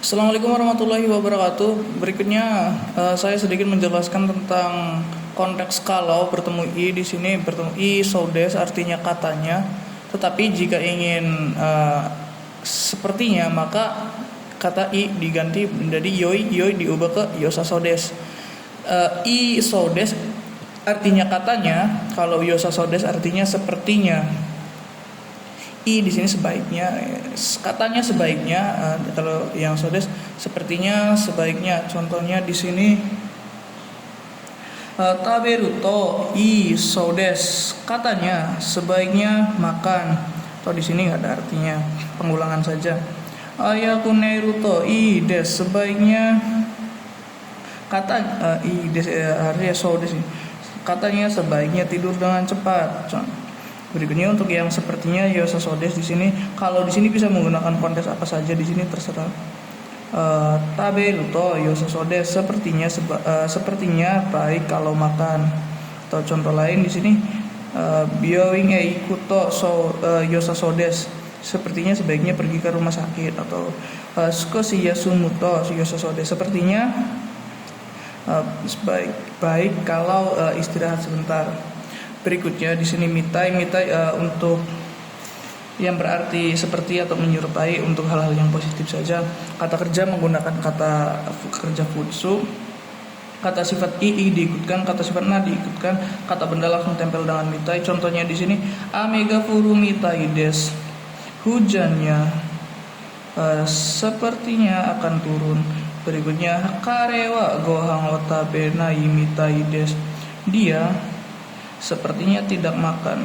Assalamualaikum warahmatullahi wabarakatuh. Berikutnya saya sedikit menjelaskan tentang konteks kalau bertemu i di sini bertemu i sodes artinya katanya, tetapi jika ingin sepertinya maka kata i diganti menjadi yoi, yoi diubah ke yosa sodes. I sodes artinya katanya, kalau yosa sodes artinya sepertinya. I di sini sebaiknya, katanya sebaiknya, kalau yang sodes sepertinya sebaiknya. Contohnya di sini taberu to i sodes, katanya sebaiknya makan. Atau di sini nggak ada artinya, pengulangan saja. Ayaku neiru to i des, sebaiknya kata i des artinya sodes ini. Katanya sebaiknya tidur dengan cepat. Berikutnya untuk yang sepertinya yosa sodes di sini, kalau di sini bisa menggunakan konteks apa saja di sini terserah. Taberu to yosa sodes, sepertinya baik kalau makan. Atau contoh lain di sini bioing ikuto yosa sodes, sepertinya sebaiknya pergi ke rumah sakit. Atau skoshi yasumuto yosa sodes, sepertinya baik kalau istirahat sebentar. Berikutnya di sini mitai untuk yang berarti seperti atau menyerupai untuk hal-hal yang positif saja. Kata kerja menggunakan kata kerja futsu. Kata sifat ii diikutkan, kata sifat na diikutkan, kata benda langsung tempel dengan mitai. Contohnya di sini amega furu mitai des, hujannya sepertinya akan turun. Berikutnya karewa gohang watabe nai mitai des, dia sepertinya tidak makan.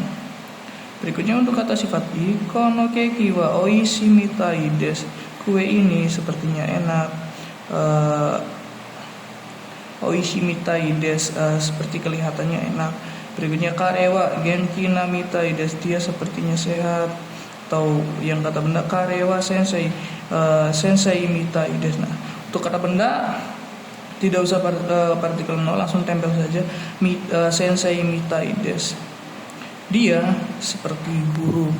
Berikutnya untuk kata sifat i, kono keki wa oishi mitai des, kue ini sepertinya enak. Oishi mitai des, seperti kelihatannya enak. Berikutnya karewa genki na mitai des, dia sepertinya sehat. Atau yang kata benda karewa sensei, sensei mitai des. Nah, untuk kata benda tidak usah partikel no, langsung tempel saja. Sensei mitai des, dia seperti guru.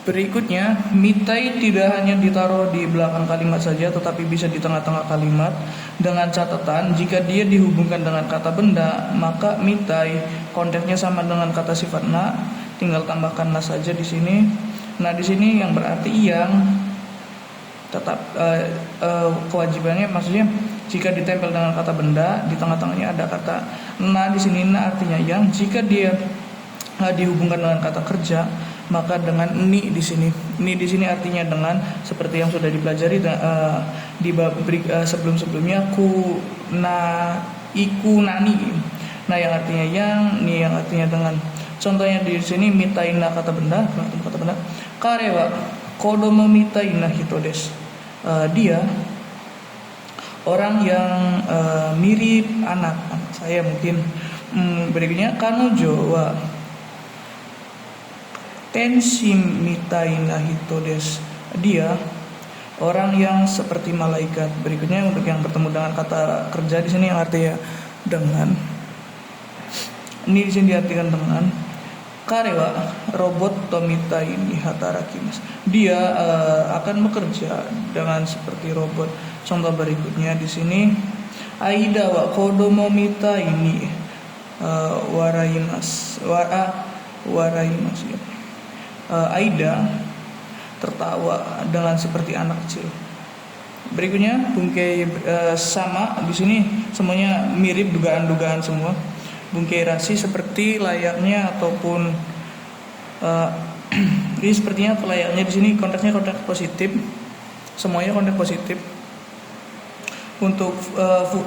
Berikutnya, mitai tidak hanya ditaruh di belakang kalimat saja, tetapi bisa di tengah-tengah kalimat. Dengan catatan, jika dia dihubungkan dengan kata benda, maka mitai konteksnya sama dengan kata sifat na, tinggal tambahkan na saja di sini. Nah, di sini yang berarti yang tetap kewajibannya, maksudnya jika ditempel dengan kata benda, di tengah-tengahnya ada kata na di sini. Na artinya yang. Jika dia dihubungkan dengan kata kerja, maka dengan ni di sini. Ni di sini artinya dengan, seperti yang sudah dipelajari di bab sebelum-sebelumnya, ku na iku nani. Nah, yang artinya yang, ni yang artinya dengan. Contohnya di sini mitaina kata benda, karewa kodomo mitaina hitodes, dia orang yang mirip anak saya mungkin. Berikutnya kanojo wa tenshim mitaina hitodes, dia orang yang seperti malaikat. Berikutnya untuk yang bertemu dengan kata kerja di sini yang artinya dengan. Ini di sini diartikan dengan. Karewa robot tomitai ni hatarakimasu, dia akan bekerja dengan seperti robot. Contoh berikutnya di sini aida wa kodomo mitai ni waraimas ya. Aida tertawa dengan seperti anak kecil. Berikutnya bungkai sama di sini semuanya mirip, dugaan-dugaan semua. Bungkai rasi seperti layaknya ataupun ini sepertinya atau layaknya di sini konteksnya konteks positif. Semuanya konteks positif. Untuk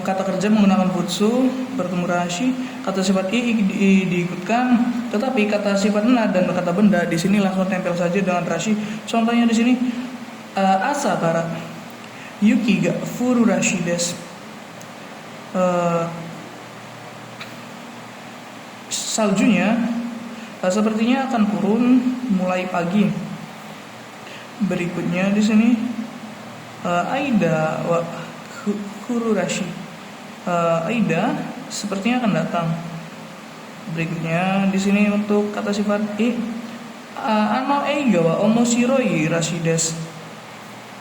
kata kerja menggunakan futsu bertemu rashi, kata sifat i diikutkan, tetapi kata sifat na dan kata benda di sini langsung tempel saja dengan rashi. Contohnya di sini asa barat yuki ga furu rashi des, saljunya sepertinya akan turun mulai pagi. Berikutnya di sini aida wa kururashi, aida sepertinya akan datang. Berikutnya di sini untuk kata sifat i ano eiga wa omoshiroi rashi desu,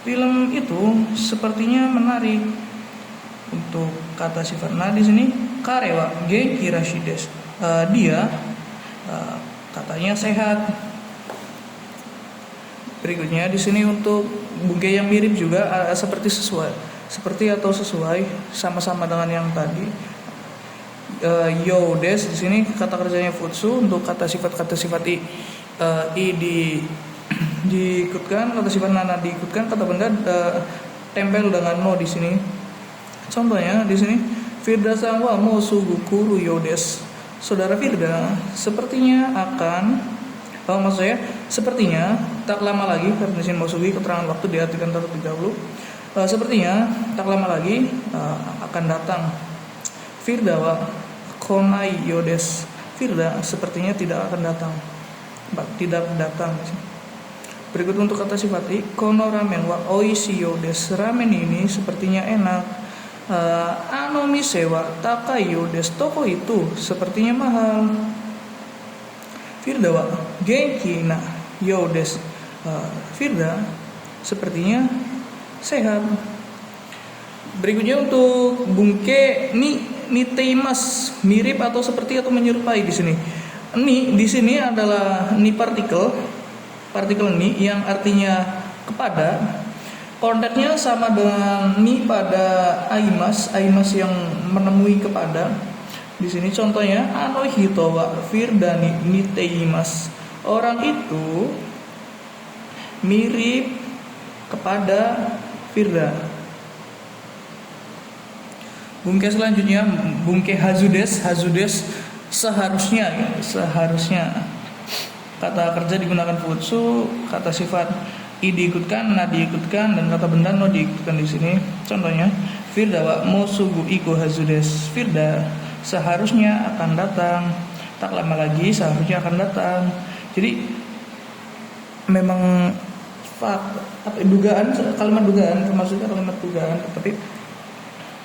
Film itu sepertinya menarik. Untuk kata sifat nah di sini karewa genki rashides. Dia katanya sehat. Berikutnya di sini untuk bunke yang mirip juga seperti atau sesuai sama-sama dengan yang tadi. Yo des di sini kata kerjanya futsu. Untuk kata sifat i diikutkan, kata sifat nana diikutkan, kata benda tempel dengan no di sini. Contohnya di sini Firda sama Mosugu Kuru Yodes. Saudara Firda sepertinya akan maksud saya sepertinya tak lama lagi, karena di sini Mosugi keterangan waktu diartikan 30. Sepertinya tak lama lagi akan datang. Firda wa konai Yodes. Firda sepertinya tidak akan datang. Tidak datang. Berikut untuk kata sifat i, kono ramen wa oishi yodes. Ramen ini sepertinya enak. Ano mise wa takai yodes. Toko itu sepertinya mahal. Firda wa genki na yodes. Firda sepertinya sehat. Berikutnya untuk bungke ni teimas, mirip atau seperti atau menyerupai di sini. Ni di sini adalah ni partikel ni yang artinya kepada. Konteksnya sama dengan ni pada aimas yang menemui kepada. Di sini contohnya ano hito wa firdani ni teimas. Orang itu mirip kepada Firda. Bungke selanjutnya bungke hazudes seharusnya. Kata kerja digunakan futsu, kata sifat i diikutkan, na diikutkan, dan kata benda no diikutkan di sini. Contohnya Firda wa mosugu iku hazudes. Firda seharusnya akan datang, tak lama lagi seharusnya akan datang. Jadi memang kalimat dugaan termasuknya kalimat dugaan, tetapi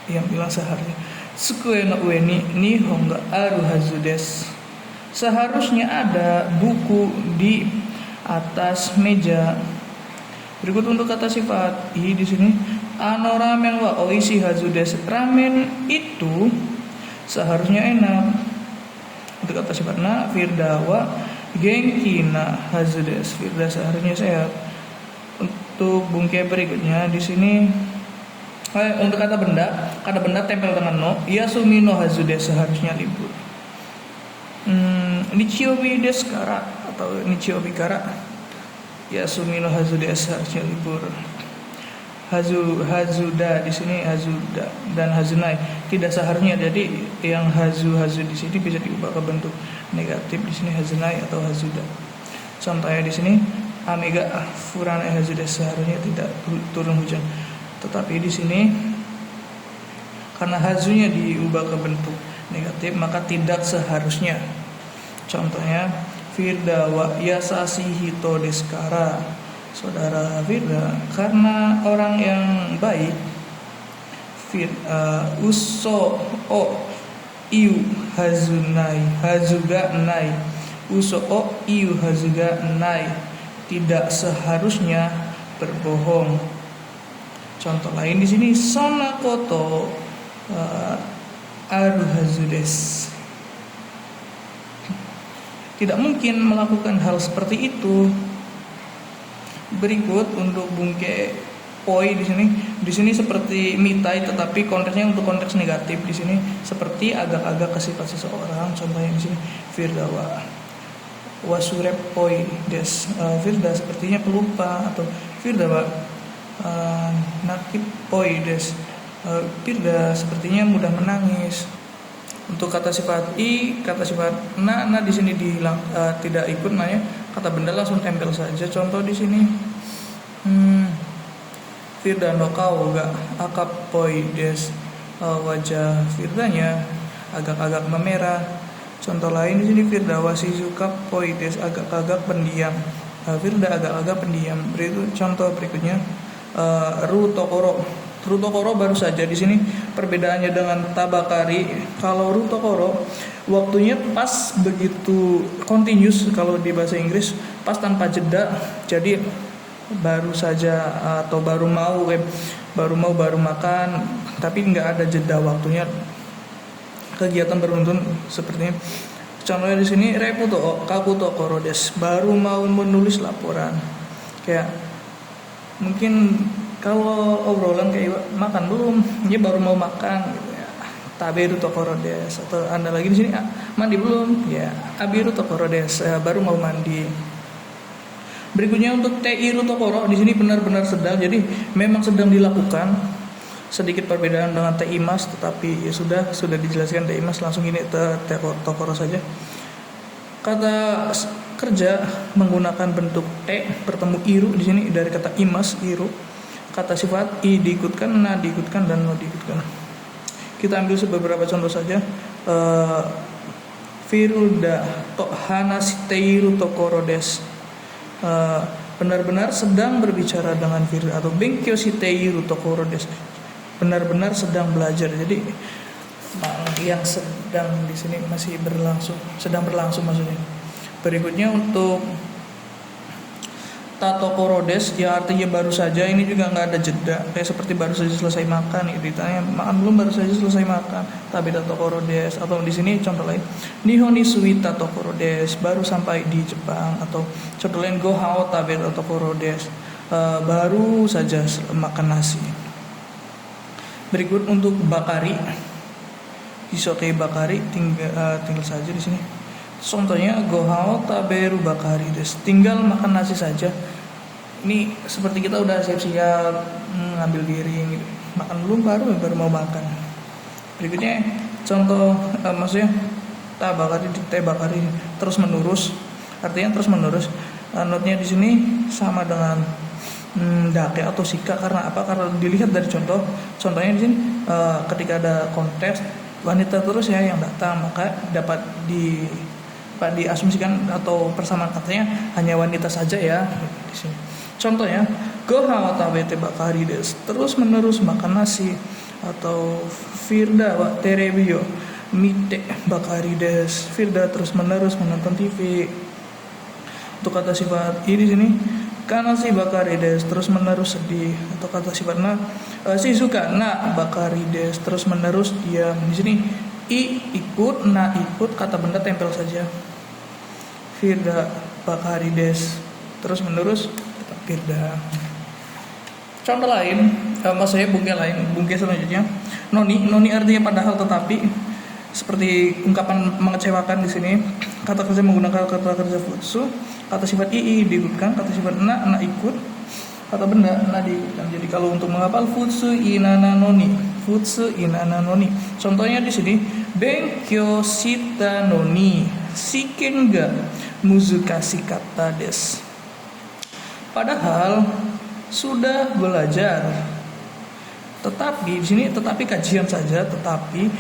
yang bilang seharusnya sukue no ue ni nihon ga aru hazudes. Seharusnya ada buku di atas meja. Berikut untuk kata sifat i di sini ano ramen wa oishi hazudes. Ramen itu seharusnya enak. Untuk kata sifat na firda wa genki na hazudes. Firda seharusnya sehat. Untuk bungke berikutnya di sini untuk kata benda tempel dengan no. Yasumi no hazudes seharusnya libur. Nichiobi desu kara atau nichiobi kara Yasumi no hazudes seharusnya libur. Hazuda di sini hazuda dan hazunai tidak seharusnya. Jadi yang hazu di sini bisa diubah ke bentuk negatif di sini hazunai atau hazuda. Contohnya di sini amega furana hazudes seharusnya tidak turun hujan. Tetapi di sini karena hazunya diubah ke bentuk negatif maka tidak seharusnya. Contohnya Firda wa yasashi hito desu kara. Saudara Firda karena orang yang baik. Uso o iu hazuga nai. Uso o iu hazuga nai. Tidak seharusnya berbohong. Contoh lain di sini sonakoto aru hazudes. Tidak mungkin melakukan hal seperti itu. Berikut untuk bungke poi di sini. Di sini seperti mitai tetapi konteksnya untuk konteks negatif di sini seperti agak-agak ke sifat seseorang. Contohnya di sini Firda wa wasurep poi des. Firda sepertinya pelupa atau Firda wa nakip poi des. Firda sepertinya mudah menangis. Untuk kata sifat i, kata sifat na di sini tidak ikut nanya, kata benda langsung tempel saja. Contoh di sini, Firda no kau ga akapoi des. Wajah Firdanya agak-agak memerah. Contoh lain di sini Firda wasizuka poi des agak-agak pendiam. Firda agak-agak pendiam. Contoh berikutnya Rutokoro baru saja di sini perbedaannya dengan Tabakari. Kalau Rutokoro waktunya pas begitu continuous kalau di bahasa Inggris pas tanpa jeda. Jadi baru saja atau baru makan, tapi nggak ada jeda waktunya kegiatan beruntun seperti ini. Contohnya di sini kakuto korodes, baru mau menulis laporan. Kayak mungkin kalau obrolan kayak makan belum, dia baru mau makan gitu ya. Taberu tokorodes. Atau Anda lagi di sini mandi belum? Ya, abiru tokorodes, baru mau mandi. Berikutnya untuk teiru tokoro di sini benar-benar sedang, jadi memang sedang dilakukan. Sedikit perbedaan dengan teimas, tetapi ya sudah dijelaskan teimas, langsung ini tokoro saja. Kata kerja menggunakan bentuk te bertemu iru di sini dari kata imas iru. Kata sifat i diikutkan, na diikutkan, dan no diikutkan. Kita ambil beberapa contoh saja. Firulda to hanasiteiru tokoro des. Benar-benar sedang berbicara dengan Firda, atau Benkyo shiteiru tokoro des, benar-benar sedang belajar. Jadi yang sedang di sini masih sedang berlangsung maksudnya. Berikutnya untuk tatokoro des, ya artinya baru saja, ini juga nggak ada jeda, kayak seperti baru saja selesai makan, ditanya makan belum, baru saja selesai makan, tapi tatokoro des. Atau di sini contoh lain, nihoni sui tatokoro des, baru sampai di Jepang. Atau contoh lain, go hao tabe tatokoro des, baru saja makan nasi. Berikut untuk bakari, isoke bakari, tinggal saja di sini. Contohnya gohao taberu bakari des, tinggal makan nasi saja. Ini seperti kita udah siap-siap ngambil piring gitu. Makan belum, baru mau makan. Berikutnya contoh maksudnya teh bakari terus menerus, artinya terus menerus. Notnya di sini sama dengan dake atau sika. Karena apa? Karena dilihat dari contohnya di sini ketika ada konteks wanita terus ya yang datang, maka dapat diasumsikan atau persamaan katanya hanya wanita saja ya di sini. Contohnya, gohao tabete bakari des, terus menerus makan nasi. Atau Firda wa terebio mite bakari des, Firda terus menerus menonton TV. Untuk kata sifat i di sini, kanasi bakari des, terus menerus sedih. Atau kata sifat na, shizuka na bakari des, terus menerus diam. Di sini i ikut, na ikut, kata benda tempel saja. Firda bakari des, terus menerus tetap Firda. Contoh lain, maksudnya bungke selanjutnya, noni artinya padahal tetapi, seperti ungkapan mengecewakan di sini. Kata kerja menggunakan kata kerja futsu, kata sifat ii diikutkan, kata sifat na ikut, kata benda na diikutkan. Jadi kalau untuk menghafal futsu inana noni. Contohnya di sini, benkyo shita noni shiken ga muzukasi kata des. Padahal sudah belajar, tetapi di sini tetapi kajian saja, tetapi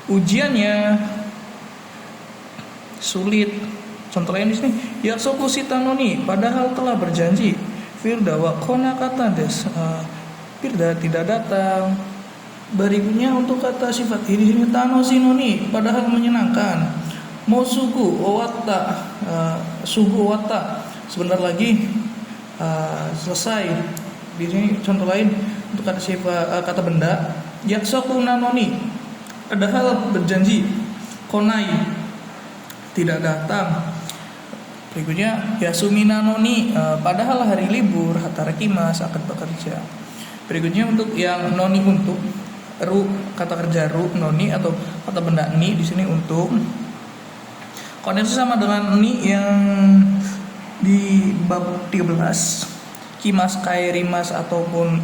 ujiannya sulit. Contoh lain di sini, yasoku shitanoni, padahal telah berjanji. Firda wa kona kata des, Firda tidak datang. Berikutnya untuk kata sifat ini sini tanosinoni, padahal menyenangkan. Mosugu owata, sugu owata, sebentar lagi selesai. Di sini contoh lain untuk kata sifat kata benda, yaksoku nanoni, padahal berjanji. Konai, tidak datang. Berikutnya yasumi nanoni, padahal hari libur, hatarakimas, akan bekerja. Berikutnya untuk yang noni untuk ru, kata kerja ru, noni atau kata benda ni di sini untuk. Koneksi sama dengan ni yang di bab 13, kimas, kairimas ataupun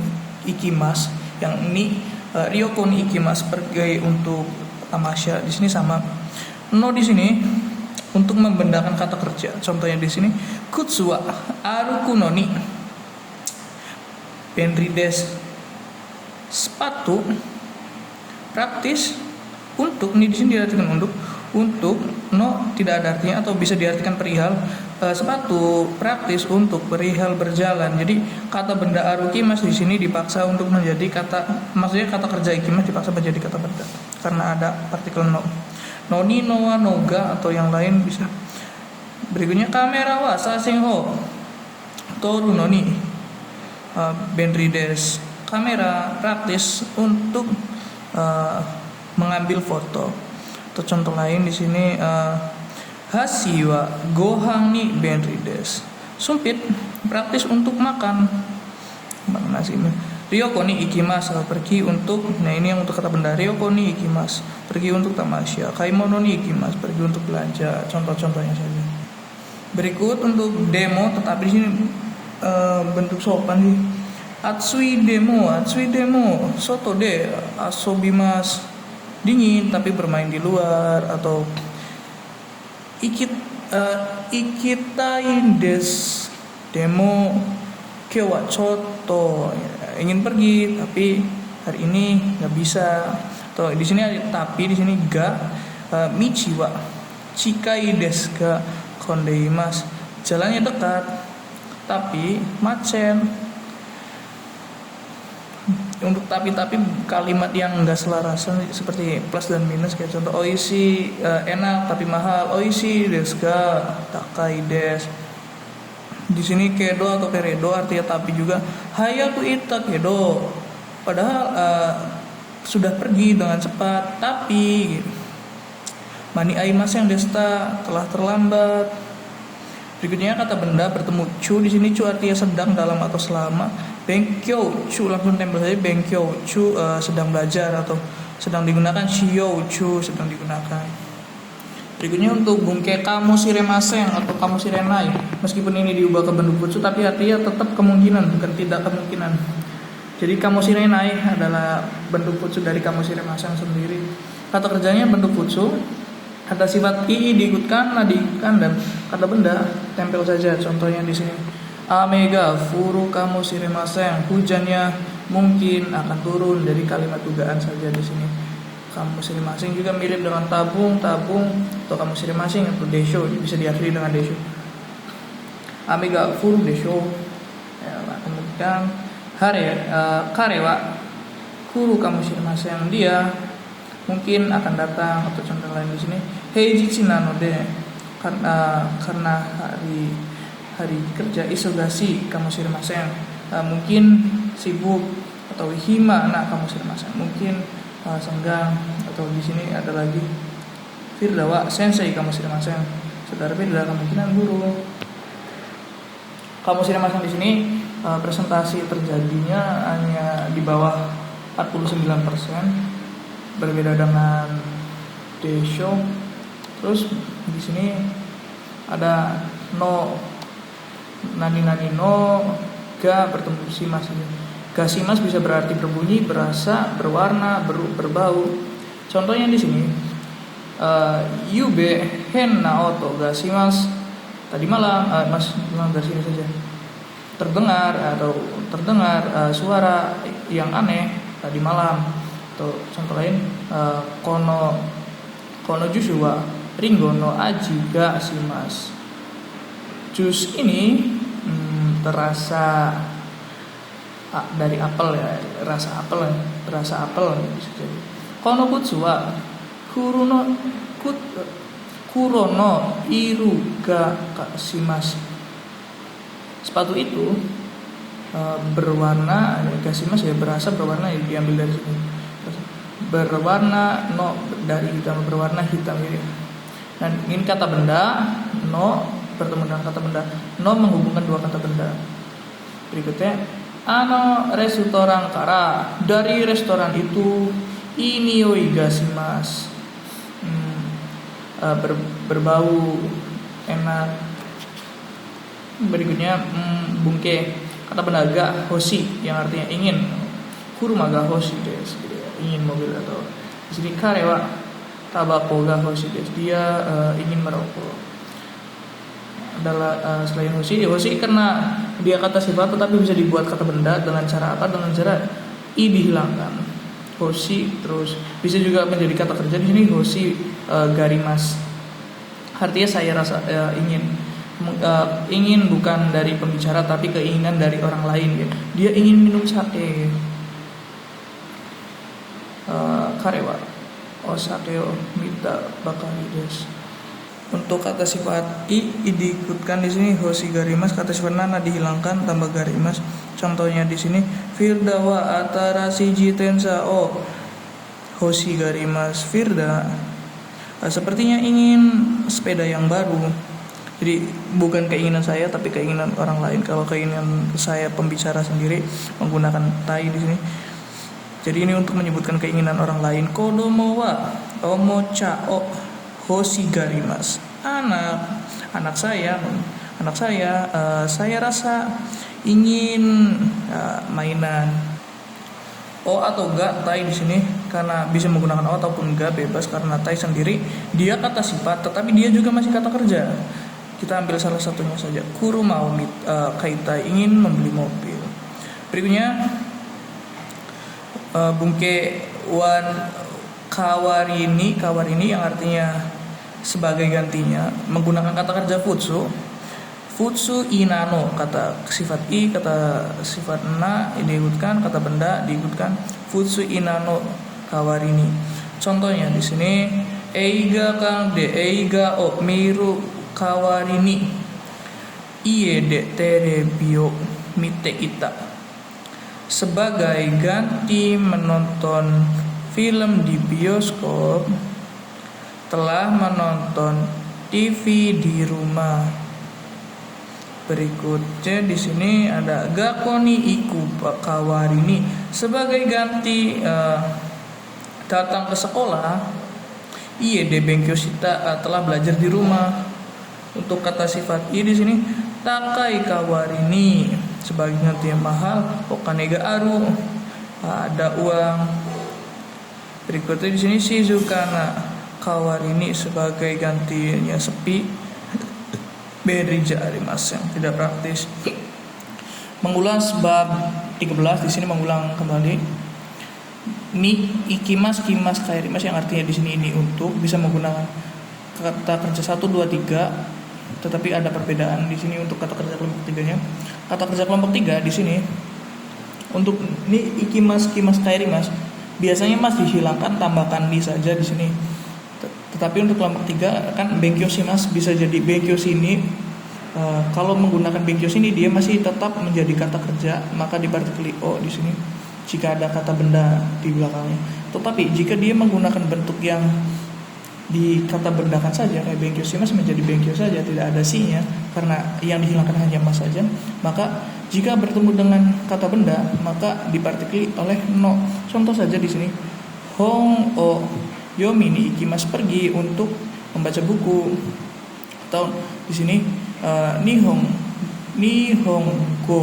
ikimas. Yang ni ryokon ikimas, pergi untuk tamasya, di sini sama. No di sini untuk membendakan kata kerja. Contohnya di sini, kutsuwa aruku noni penrides, sepatu praktis untuk. Ini di sini diartikan untuk no tidak ada artinya atau bisa diartikan perihal. Sepatu praktis untuk perihal berjalan. Jadi kata benda arukimas di sini dipaksa untuk menjadi kata, maksudnya kata kerja ikimas dipaksa menjadi kata benda karena ada partikel no. Noni, noa, noga atau yang lain bisa. Berikutnya kamera wa sasen o toru no ni benri desu. Kamera praktis untuk mengambil foto. Atau contoh lain di sini hashi wa gohan ni benri desu. Sumpit praktis untuk makan nasi. Ryoko ni ikimasu, pergi untuk, nah ini yang untuk kata benda. Ryoko ni ikimasu, pergi untuk tamasya. Kaimono ni ikimasu, pergi untuk belanja. Contoh-contohnya saja. Berikut untuk demo, tetapi di sini bentuk sopan sih. Atsui demo, soto de asobimasu, dingin tapi bermain di luar. Atau ikitai desu, demo kyou wa chotto, ingin pergi tapi hari ini nggak bisa. Atau di sini ada tapi, di sini ga, michi wa chikai desu ga kondeimasu, jalannya dekat tapi macet. Untuk tapi kalimat yang enggak selarasan seperti plus dan minus, kayak contoh oishi enak tapi mahal, oishi desu ga takai desu. Di sini kedo atau keredo artinya tapi juga. Hayaku ita kedo, padahal sudah pergi dengan cepat, tapi mani aimasu yang desta, telah terlambat. Berikutnya kata benda bertemu chu. Di sini chu artinya sedang, dalam atau selama. Benkyou chu langsung tempel saja. Benkyou chu sedang belajar atau sedang digunakan. Shiyou chu sedang digunakan. Berikutnya untuk bungke kamu shiremasen atau kamu shirenai. Meskipun ini diubah ke bentuk futsu, tapi artinya tetap kemungkinan, bukan tidak kemungkinan. Jadi kamu shirenai adalah bentuk futsu dari kamu shiremasen sendiri. Kata kerjanya bentuk futsu. Kata sifat ii diikutkan, diikutkan, dan kata benda tempel saja. Contohnya di sini. Ame ga furu kamu shiremasen, hujannya mungkin akan turun, dari kalimat dugaan saja di sini. Kamu shiremasen juga mirip dengan tabung atau kamu shiremasen atau desho, bisa diakhiri dengan desho. Ame ga furu desho. Ya, kemudian kare wa furu kamu shiremasen, dia mungkin akan datang. Atau contoh lain di sini, heijichi nanode, karena hari kerja, isogasi kamu shiremasen, mungkin sibuk. Atau hima na kamu shiremasen, mungkin senggang. Atau di sini ada lagi firda wa sensei kamu shiremasen, saudara firda kemungkinan guru. Kamu shiremasen di sini presentasi terjadinya hanya di bawah 49%. Berbeda dengan desho. Terus di sini ada no, nani no ga bertemu shimas. Ga shimas bisa berarti berbunyi, berasa, berwarna, berbau. Contohnya di sini yube hen naoto ga shimas, tadi malam dari sini saja terdengar suara yang aneh tadi malam. Atau contoh lain, kono jushu wa ringo no aji ga shimasu. Jus ini terasa dari apel ya, rasa apel bisa jadi. Kono kutsu wa kuro no iru ga shimasu. Sepatu itu berwarna, gashimas ya berasa, berwarna ya diambil dari sini. Berwarna no dari hitam, berwarna hitam ini. Dan ini kata benda no bertemu dengan kata benda no menghubungkan dua kata benda. Berikutnya restoran kara, dari restoran itu, inioi gashimasu, berbau enak. Berikutnya bungke kata benda ga hoshi yang artinya ingin. Kuruma ga hoshi desu, ingin mobil. Atau di sini kare wa tabako ga hoshi desu, dia ingin merokok. Adalah selain hoshi karena dia kata sifat, tetapi bisa dibuat kata benda dengan cara apa? Dengan cara i dihilangkan. Hoshi terus bisa juga menjadi kata kerja. Di sini hoshi garimas, artinya saya rasa ingin bukan dari pembicara tapi keinginan dari orang lain ya. Dia ingin minum sake. Karewa osake o mita bakari desu. Untuk kata sifat i diikutkan di sini hoshi garimas, kata sifat nana dihilangkan tambah garimas. Contohnya di sini Firda wa atara shiji tensa o hoshi garimas Firda. Sepertinya ingin sepeda yang baru. Jadi bukan keinginan saya tapi keinginan orang lain. Kalau keinginan saya pembicara sendiri menggunakan tai di sini. Jadi ini untuk menyebutkan keinginan orang lain. Kodomo wa omocha o hoshi garimas. Anak saya, saya rasa ingin mainan. O atau ga tai di sini karena bisa menggunakan o ataupun ga, bebas, karena tai sendiri dia kata sifat tetapi dia juga masih kata kerja. Kita ambil salah satunya saja. Kuru mau kaitai, ingin membeli mobil. Berikutnya bungke wan kawarini yang artinya sebagai gantinya menggunakan kata kerja futsu inano, kata sifat i, kata sifat na diikutkan, kata benda diikutkan futsu inano kawarini. Contohnya di sini eiga kang de eiga o miru kawarini ie de terebio mite ita, sebagai ganti menonton film di bioskop telah menonton TV di rumah. Berikutnya di sini ada gakoni iku kawarini, sebagai ganti datang ke sekolah. Iye de benkyo shita, telah belajar di rumah. Untuk kata sifat i di sini takai kawarini, sebagai ganti yang mahal. Okane ga aru, ada uang. Berikutnya di sini shizukana kawarini, sebagai gantinya sepi. Berija arimas, yang tidak praktis. Mengulas bab 13 di sini, mengulang kembali. Ni ikimas kimas kairimas, yang artinya di sini ini untuk, bisa menggunakan kata kerja 1 2 3, tetapi ada perbedaan di sini untuk kata kerja kelompok 3-nya. Kata kerja kelompok 3 di sini untuk ni ikimas kimas kairimas biasanya mas dihilangkan, tambahkan ni saja di sini. Tetapi untuk kelompok 3 kan benkyo shimas bisa jadi benkyo sini. Kalau menggunakan benkyo sini dia masih tetap menjadi kata kerja, maka dipartikuli o di sini jika ada kata benda di belakangnya. Tetapi jika dia menggunakan bentuk yang di kata bendakan saja, kayak benkyo shimas menjadi benkyo saja, tidak ada si-nya karena yang dihilangkan hanya mas saja, maka jika bertemu dengan kata benda maka dipartikuli oleh no. Contoh saja di sini hong o yomi ni ikimas, pergi untuk membaca buku. Atau di sini nihongo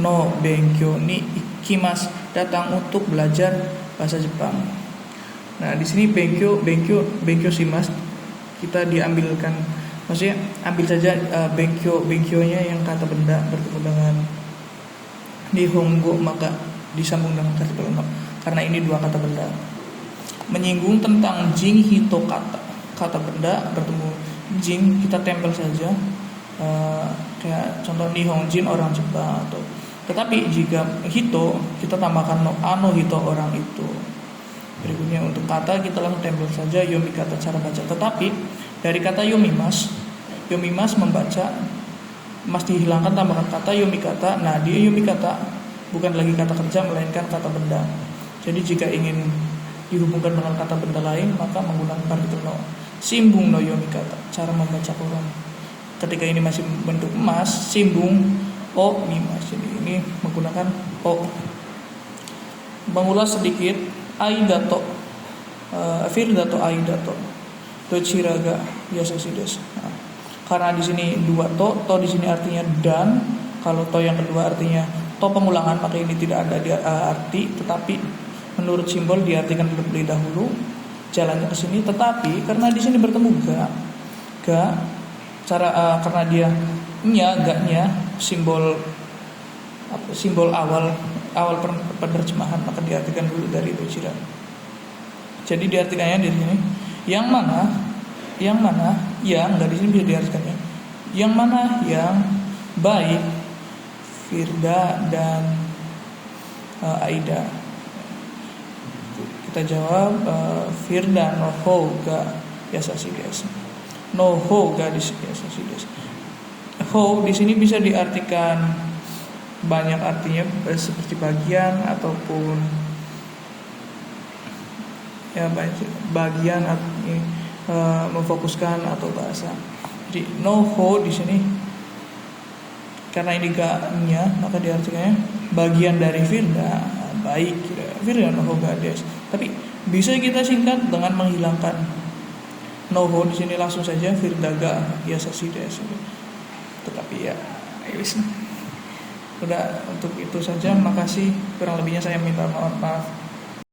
no benkyo ni ikimas, datang untuk belajar bahasa Jepang. Nah, di sini benkyo shimas kita diambilkan, maksudnya ambil saja benkyonya yang kata benda bertemu dengan nihongo, maka disambung dengan kata benda karena ini dua kata benda. Menyinggung tentang jing hito kata benda bertemu jing, kita tempel saja, kayak contoh nihonjin, orang Jepang. Tetapi jika hito kita tambahkan no ano hito, orang itu. Berikutnya untuk kata kita langsung tempel saja yomi kata, cara baca. Tetapi dari kata yomimas membaca, mas dihilangkan, tambahkan kata yomi kata. Nah, dia yomi kata bukan lagi kata kerja melainkan kata benda. Jadi jika ingin dihubungkan dengan kata benda lain maka menggunakan partikel no. Simbung no yomi kata, cara membaca koran. Ketika ini masih bentuk emas, simbung o mimas. Jadi ini menggunakan o. Mengulas sedikit aidato, firdato aidato, dochiraga yasashi desu. Nah, karena di sini dua to di sini artinya dan, kalau to yang kedua artinya to pengulangan, maka ini tidak ada arti, tetapi menurut simbol diartikan lebih dahulu jalannya ke sini. Tetapi karena di sini bertemu ga cara karena dia gaknya simbol awal penerjemahan, maka diartikan dulu dari dochira. Jadi diartikannya di sini yang mana yang enggak, di sini bisa diartikannya yang mana yang baik, Firda dan Aida. Kita jawab Firda no hou ga yasashi desu. no ho gadis biasa sih. Ho di sini bisa diartikan banyak artinya, seperti bagian ataupun ya bagian memfokuskan atau bahasa. Jadi no ho di sini karena ini ga-nya maka diartikannya bagian dari Firda, baik Firda no ho gades. Tapi bisa kita singkat dengan menghilangkan no ho di sini langsung saja Firda ga yasasi desu. Tetapi ya udah untuk itu saja, makasih, kurang lebihnya saya minta maaf.